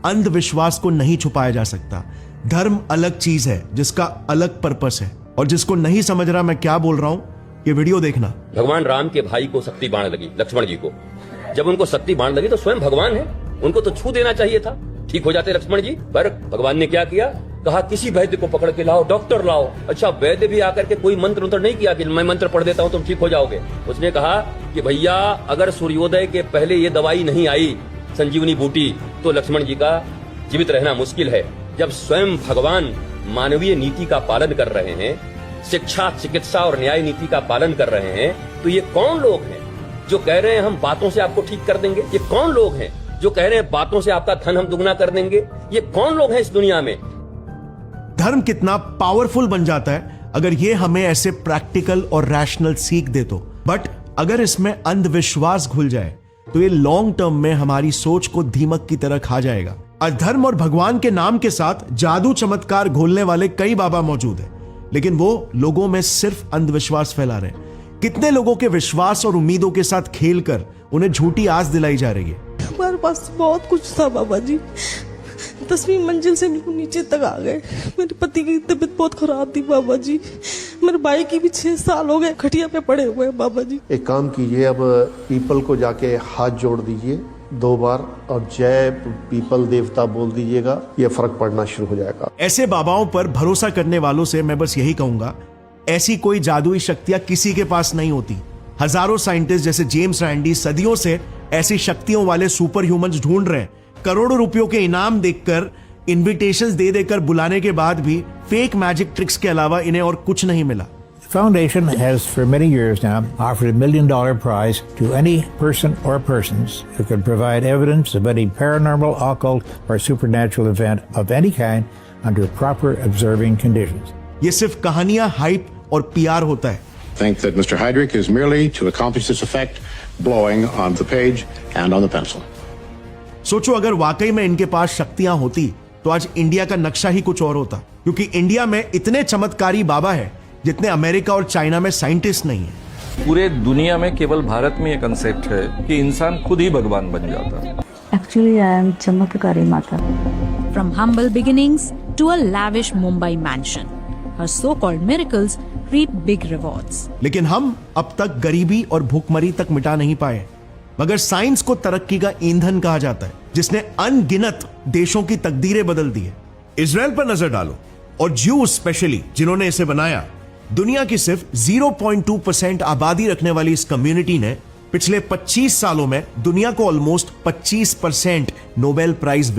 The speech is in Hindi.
अंधविश्वास को नहीं छुपाया जा सकता। धर्म अलग चीज है जिसका अलग पर्पस है, और जिसको नहीं समझ रहा मैं क्या बोल रहा हूं, ये वीडियो देखना। भगवान राम के भाई को शक्ति बाण लगी, लक्ष्मण जी को। जब उनको शक्ति बाण लगी तो स्वयं भगवान है, उनको तो छू देना चाहिए था, ठीक हो जाते लक्ष्मण जी। पर भगवान ने क्या किया, कहा किसी वैद्य को पकड़ के लाओ, डॉक्टर लाओ। अच्छा, वैद्य भी आकर के कोई मंत्र नहीं किया कि मैं मंत्र पढ़ देता हूं तुम ठीक हो जाओगे। उसने कहा कि भैया अगर सूर्योदय के पहले ये दवाई नहीं आई संजीवनी बूटी तो लक्ष्मण जी का जीवित रहना मुश्किल है। जब स्वयं भगवान मानवीय नीति का पालन कर रहे हैं, शिक्षा, चिकित्सा और न्याय नीति का पालन कर रहे हैं, तो ये कौन लोग हैं जो कह रहे हैं हम बातों से आपको ठीक कर देंगे? ये कौन लोग हैं जो कह रहे हैं बातों से आपका धन हम दुगना कर देंगे? ये कौन लोग हैं इस दुनिया में? धर्म कितना पावरफुल बन जाता है अगर ये हमें ऐसे प्रैक्टिकल और रैशनल सीख दे तो। बट अगर इसमें अंधविश्वास घुल जाए तो ये लॉन्ग टर्म में हमारी सोच को दीमक की तरह खा जाएगा। अधर्म और भगवान के नाम के साथ जादू चमत्कार घोलने वाले कई बाबा मौजूद हैं, लेकिन वो लोगों में सिर्फ अंधविश्वास फैला रहे हैं। कितने लोगों के विश्वास और उम्मीदों के साथ खेलकर उन्हें झूठी आस दिलाई जा रही है। हमारे पास बहुत कुछ था बाबा जी, 10वीं मंजिल से बिल्कुल नीचे तक आ गए। मेरे पति की तबीयत बहुत खराब थी बाबा जी, मेरे भाई की भी 6 साल हो गए खटिया पे पड़े हुए हैं बाबा जी। एक काम कीजिए, अब पीपल को जाके हाथ जोड़ दीजिए 2 बार और जय पीपल देवता बोल दीजिएगा, ये फर्क पड़ना शुरू हो जाएगा। ऐसे बाबाओं पर भरोसा करने वालों से मैं बस यही कहूंगा, ऐसी कोई जादुई शक्तियां किसी के पास नहीं होती। हजारों साइंटिस्ट जैसे जेम्स रैंडी सदियों से ऐसी शक्तियों वाले सुपर ह्यूमंस ढूंढ रहे हैं। करोड़ों रुपयों के इनाम देकर, इन्विटेशंस दे देकर बुलाने के बाद भी फेक मैजिक ट्रिक्स के अलावा इन्हें और कुछ नहीं मिला। The foundation has for many years now offered $1 million prize to any person or persons who can provide evidence of any paranormal, occult, or supernatural event of any kind under proper observing conditions. ये सिर्फ कहानियां, हाइप और पीआर होता है। Think that Mr. Heydrich is merely to accomplish this effect, blowing on the page and on the pencil. सोचो अगर वाकई में इनके पास शक्तियां होती तो आज इंडिया का नक्शा ही कुछ और होता, क्योंकि इंडिया में इतने चमत्कारी बाबा है जितने अमेरिका और चाइना में साइंटिस्ट नहीं है। पूरे दुनिया में केवल भारत में यह कंसेप्ट है कि इंसान खुद ही भगवान बन जाता है। Actually, I am चमत्कारी माता। From humble beginnings to a lavish Mumbai mansion, her so-called miracles reap big rewards. लेकिन हम अब तक गरीबी और भूखमरी तक मिटा नहीं पाए, मगर साइंस को तरक्की का ईंधन कहा जाता है, जिसने अनगिनत देशों की तकदीरें बदल दी है। इजराइल पर नजर डालो, और ज्यू स्पेशली जिन्होंने इसे बनाया। दुनिया की सिर्फ 0.2% आबादी रखने वाली इस कम्युनिटी ने पिछले 25 सालों में दुनिया को ऑलमोस्ट 25% नोबेल प्राइज विनर